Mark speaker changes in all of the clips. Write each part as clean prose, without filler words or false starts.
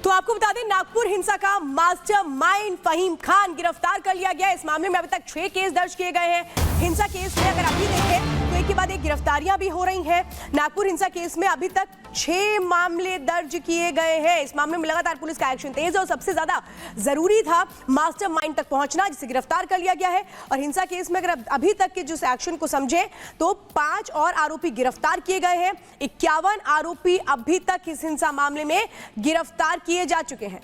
Speaker 1: तो आपको बता दें, नागपुर हिंसा का मास्टरमाइंड फहीम खान गिरफ्तार कर लिया गया। इस मामले में अभी तक 6 केस दर्ज किए गए हैं। हिंसा केस में अगर अभी देखें तो एक के बाद एक गिरफ्तारियां भी हो रही हैं। नागपुर हिंसा केस में अभी तक 6 मामले दर्ज किए गए हैं। इस मामले में लगातार पुलिस का एक्शन तेज है और सबसे ज्यादा जरूरी था मास्टरमाइंड तक पहुंचना, जिसे गिरफ्तार कर लिया गया है। और हिंसा केस में अगर अभी तक के जिस एक्शन को समझे तो 5 और आरोपी गिरफ्तार किए गए हैं। 51 आरोपी अभी तक इस हिंसा मामले में गिरफ्तार किए जा चुके हैं।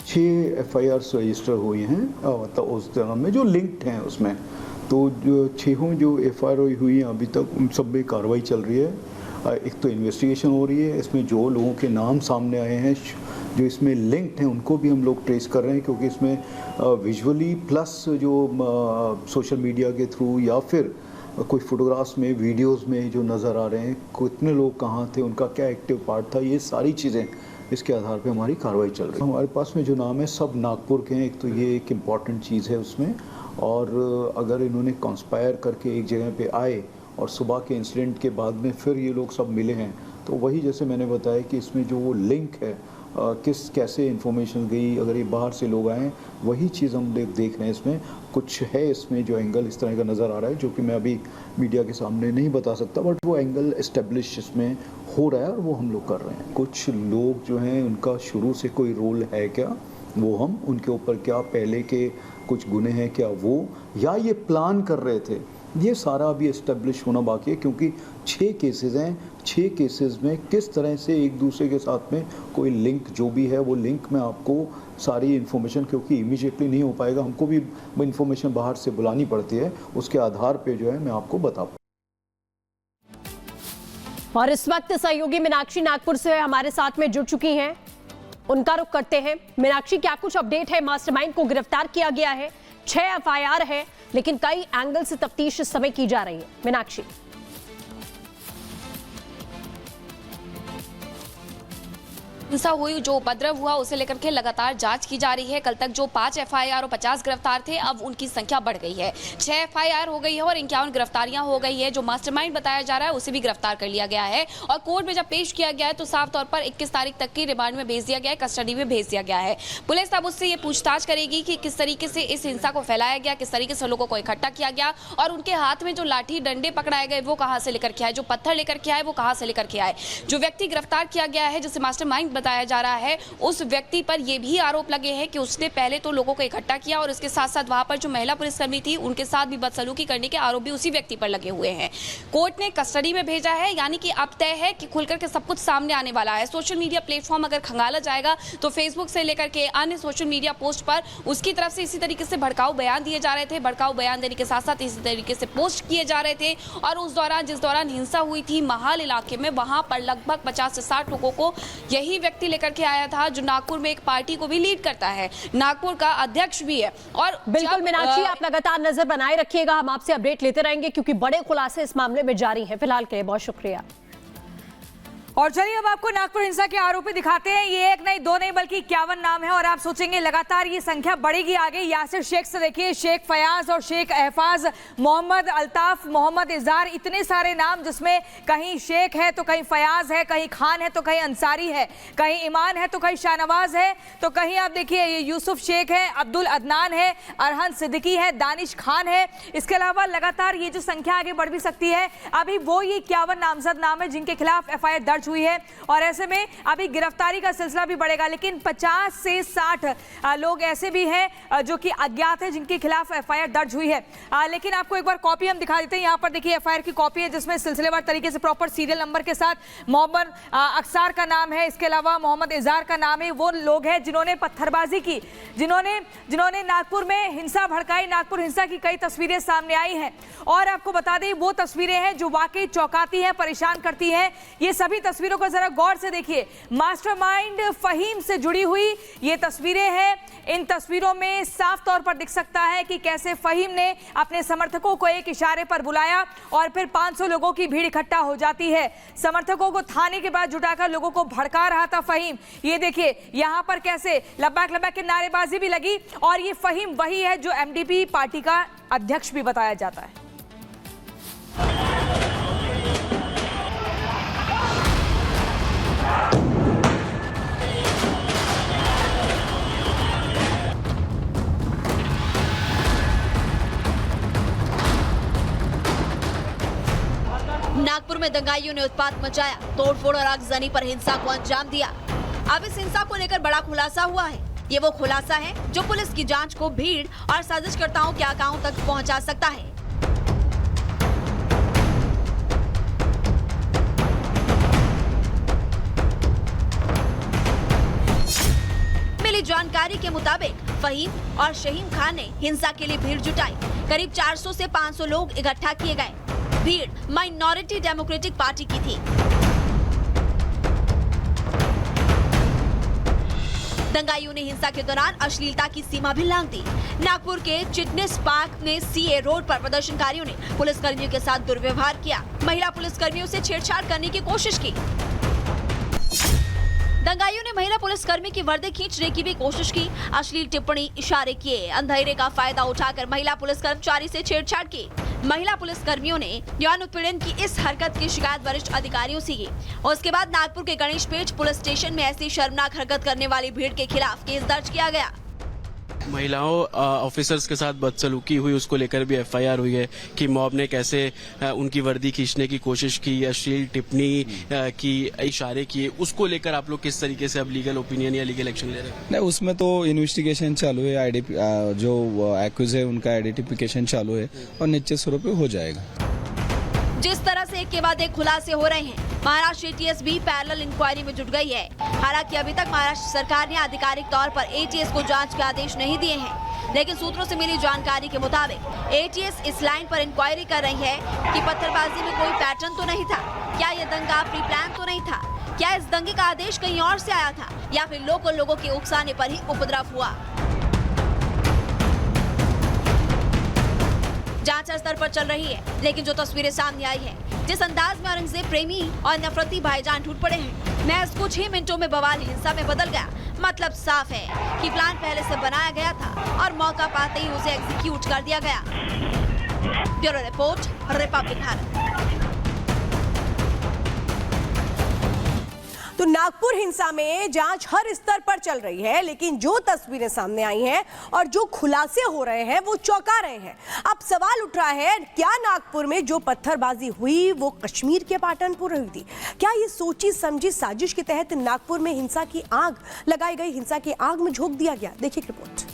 Speaker 2: 6 FIRs रजिस्टर हुई हैं, मतलब उस तरह में जो लिंक्ड हैं उसमें। तो जो 6 जो FIR हुई हैं अभी तक उन सब में कार्रवाई चल रही है। एक तो इन्वेस्टिगेशन हो रही है, इसमें जो लोगों के नाम सामने आए हैं जो इसमें लिंक्ड हैं उनको भी हम लोग ट्रेस कर रहे हैं, क्योंकि इसमें विजुअली प्लस जो सोशल मीडिया के थ्रू या फिर कोई फोटोग्राफ्स में, वीडियोस में जो नज़र आ रहे हैं, कितने लोग कहाँ थे, उनका क्या एक्टिव पार्ट था, ये सारी चीज़ें इसके आधार पे हमारी कार्रवाई चल रही है। हमारे पास में जो नाम है सब नागपुर के हैं। एक तो ये एक इम्पॉर्टेंट चीज़ है उसमें, और अगर इन्होंने कॉन्स्पायर करके एक जगह पे आए और सुबह के इंसिडेंट के बाद में फिर ये लोग सब मिले हैं, तो वही जैसे मैंने बताया कि इसमें जो वो लिंक है, किस कैसे इन्फॉर्मेशन गई, अगर ये बाहर से लोग आए, वही चीज़ हम देख रहे हैं। इसमें कुछ है इसमें जो एंगल इस तरह का नज़र आ रहा है, जो कि मैं अभी मीडिया के सामने नहीं बता सकता, बट वो एंगल इस्टेब्लिश इसमें हो रहा है और वो हम लोग कर रहे हैं। कुछ लोग जो हैं उनका शुरू से कोई रोल है क्या, वो हम उनके ऊपर क्या पहले के कुछ गुने हैं क्या वो, या ये प्लान कर रहे थे, ये सारा अभी इस्टेब्लिश होना बाकी है। क्योंकि 6 केसेस हैं, 6 केसेस में किस तरह से एक दूसरे के साथ में कोई लिंक जो भी है, वो लिंक में आपको सारी इन्फॉर्मेशन, क्योंकि इमीडिएटली नहीं हो पाएगा, हमको भी इन्फॉर्मेशन बाहर से बुलानी पड़ती है, उसके आधार पे जो है मैं आपको बता।
Speaker 1: और इस वक्त सहयोगी मीनाक्षी नागपुर से हमारे साथ में जुड़ चुकी हैं, उनका रुख करते हैं। मीनाक्षी, क्या कुछ अपडेट है? मास्टरमाइंड को गिरफ्तार किया गया है, 6 FIR है, लेकिन कई एंगल से तफ्तीश इस समय की जा रही है। मीनाक्षी,
Speaker 3: हिंसा हुई, जो उपद्रव हुआ, उसे लेकर के लगातार जांच की जा रही है। कल तक जो 5 FIR और 50 गिरफ्तार थे, अब उनकी संख्या बढ़ गई है, 6 FIR हो गई है और 51 गिरफ्तारियां हो गई है। जो मास्टरमाइंड बताया जा रहा है उसे भी गिरफ्तार कर लिया गया है और कोर्ट में जब पेश किया गया है तो साफ तौर पर 21 तारीख तक की रिमांड में भेज दिया गया है, कस्टडी में भेज दिया गया है। पुलिस अब उससे ये पूछताछ करेगी कि किस तरीके से इस हिंसा को फैलाया गया, किस तरीके से लोगों को इकट्ठा किया गया और उनके हाथ में जो लाठी डंडे पकड़ाए गए वो कहां से लेकर के आए, जो पत्थर लेकर के आए वो कहां से लेकर के आए। जो व्यक्ति गिरफ्तार किया गया है, जिसे मास्टरमाइंड बताया जा रहा है, उस व्यक्ति पर यह भी आरोप लगे हैं कि उसने पहले तो लोगों को इकट्ठा किया और उसके साथ साथ वहां पर जो महिला पुलिसकर्मी थी उनके साथ भी बदसलूकी करने के आरोप भी उसी व्यक्ति पर लगे हुए हैं। कोर्ट ने कस्टडी में भेजा है, यानी कि अब तय है कि खुलकर के सब कुछ सामने आने वाला है। सोशल मीडिया प्लेटफॉर्म अगर खंगाला जाएगा तो फेसबुक से लेकर के अन्य सोशल मीडिया पोस्ट पर उसकी तरफ से इसी तरीके से भड़काऊ बयान दिए जा रहे थे। भड़काऊ बयान देने के साथ साथ इसी तरीके से पोस्ट किए जा रहे थे और उस दौरान जिस दौरान हिंसा हुई थी महाल इलाके में, वहां पर लगभग 50 से 60 लोगों को यही व्यक्ति लेकर के आया था, जो नागपुर में एक पार्टी को भी लीड करता है, नागपुर का अध्यक्ष भी है। और
Speaker 1: बिल्कुल मीनाक्षी, आप लगातार नजर बनाए रखिएगा, हम आपसे अपडेट लेते रहेंगे क्योंकि बड़े खुलासे इस मामले में जारी हैं। फिलहाल के लिए बहुत शुक्रिया।
Speaker 4: और चलिए अब आपको नागपुर हिंसा के आरोपी दिखाते हैं। ये एक नहीं, 2 नहीं, बल्कि 51 नाम है और आप सोचेंगे लगातार ये संख्या बढ़ेगी आगे। यासिर शेख से देखिए, शेख फयाज और शेख एहफाज, मोहम्मद अल्ताफ, मोहम्मद इजार, इतने सारे नाम, जिसमें कहीं शेख है तो कहीं फयाज है, कहीं खान है तो कहीं अंसारी है, कहीं ईमान है तो कहीं शाहनवाज है, तो कहीं आप देखिए ये यूसुफ शेख है, अब्दुल अदनान है, अरहन सिद्दीकी है, दानिश खान है। इसके अलावा लगातार ये जो संख्या आगे बढ़ भी सकती है। अभी वो ये 51 नामजद नाम है जिनके खिलाफ FIR दर्ज हुई है और ऐसे में अभी गिरफ्तारी का सिलसिला भी बढ़ेगा। लेकिन 50 से 60 लोग ऐसे भी हैं जो कि अज्ञात हैं, जिनके खिलाफ FIR दर्ज हुई है। लेकिन आपको एक बार कॉपी हम दिखा देते हैं। यहाँ पर देखिए FIR की कॉपी है, जिसमें सिलसिलेवार तरीके से प्रॉपर सीरियल नंबर के साथ मोहम्मद अक्सार का नाम है, इसके अलावा मोहम्मद इजार का नाम है। वो लोग हैं जिन्होंने पत्थरबाजी की, जिन्होंने नागपुर में हिंसा भड़काई। नागपुर हिंसा की कई तस्वीरें सामने आई हैं और आपको बता दें वो तस्वीरें हैं जो वाकई चौंकाती हैं, परेशान करती हैं। ये सभी तस्वीरों को जरा गौर से देखिए। मास्टरमाइंड फहीम से जुड़ी हुई ये तस्वीरें हैं। इन तस्वीरों में साफ तौर पर दिख सकता है कि कैसे फहीम ने अपने समर्थकों को एक इशारे पर बुलाया और फिर 500 लोगों की भीड़ इकट्ठा हो जाती है। समर्थकों को थाने के बाद जुटाकर लोगों को भड़का रहा था फहीम। ये देखिए यहां पर कैसे लब्बैक लब्बैक की नारेबाजी भी लगी और ये फहीम वही है जो MDP पार्टी का अध्यक्ष भी बताया जाता है।
Speaker 5: दंगाइयों ने उत्पात मचाया, तोड़फोड़ और आगजनी पर हिंसा को अंजाम दिया। अब इस हिंसा को लेकर बड़ा खुलासा हुआ है। ये वो खुलासा है जो पुलिस की जांच को भीड़ और साजिशकर्ताओं के आकाओं तक पहुंचा सकता है। मिली जानकारी के मुताबिक फहीम और शहीम खान ने हिंसा के लिए भीड़ जुटाई। करीब 400 से 500 लोग इकट्ठा किए गए। भीड़ माइनॉरिटी डेमोक्रेटिक पार्टी की थी। दंगाइयों ने हिंसा के दौरान अश्लीलता की सीमा भी लांघ दी। नागपुर के चिटनेस पार्क में सीए रोड पर प्रदर्शनकारियों ने पुलिसकर्मियों के साथ दुर्व्यवहार किया। महिला पुलिसकर्मियों से छेड़छाड़ करने की कोशिश की। दंगाइयों ने महिला पुलिसकर्मी की वर्दी खींचने की भी कोशिश की। अश्लील टिप्पणी, इशारे किए। अंधेरे का फायदा उठाकर महिला पुलिस कर्मचारी से छेड़छाड़ की। महिला पुलिसकर्मियों ने यौन उत्पीड़न की इस हरकत की शिकायत वरिष्ठ अधिकारियों से की। उसके बाद नागपुर के गणेश पेठ पुलिस स्टेशन में ऐसी शर्मनाक हरकत करने वाली भीड़ के खिलाफ केस दर्ज किया गया।
Speaker 6: महिलाओं ऑफिसर्स के साथ बदसलूकी हुई, उसको लेकर भी एफआईआर हुई है कि मॉब ने कैसे उनकी वर्दी खींचने की कोशिश की, अश्लील टिप्पणी की, इशारे किए। उसको लेकर आप लोग किस तरीके से अब लीगल ओपिनियन या लीगल एक्शन ले रहे हैं?
Speaker 7: नहीं, उसमें तो इन्वेस्टिगेशन चालू है। जो एक्यूज है उनका आइडेंटिफिकेशन चालू है और निश्चित स्वरूप पे हो जाएगा।
Speaker 5: जिस तरह से एक के बाद एक खुलासे हो रहे हैं, महाराष्ट्र एटीएस भी पैरेलल इंक्वायरी में जुट गई है। हालांकि अभी तक महाराष्ट्र सरकार ने आधिकारिक तौर पर एटीएस को जांच के आदेश नहीं दिए हैं, लेकिन सूत्रों से मिली जानकारी के मुताबिक एटीएस इस लाइन पर इंक्वायरी कर रही है कि पत्थरबाजी में कोई पैटर्न तो नहीं था, क्या ये दंगा प्री प्लान तो नहीं था, क्या इस दंगे का आदेश कहीं और से आया था, या फिर लोगों के उकसाने पर ही उपद्रव हुआ। जांच स्तर पर चल रही है, लेकिन जो तस्वीरें सामने आई है, जिस अंदाज में औरंगजेब प्रेमी और नफरती भाईजान टूट पड़े हैं, महज कुछ ही मिनटों में बवाल हिंसा में बदल गया। मतलब साफ है कि प्लान पहले से बनाया गया था और मौका पाते ही उसे एग्जीक्यूट कर दिया गया। Bureau report, Republic Bharat.
Speaker 1: तो नागपुर हिंसा में जांच हर स्तर पर चल रही है, लेकिन जो तस्वीरें सामने आई हैं और जो खुलासे हो रहे हैं वो चौंका रहे हैं। अब सवाल उठ रहा है, क्या नागपुर में जो पत्थरबाजी हुई वो कश्मीर के पैटर्न पर हुई थी? क्या ये सोची समझी साजिश के तहत नागपुर में हिंसा की आग लगाई गई, हिंसा की आग में झोंक दिया गया? देखिए रिपोर्ट।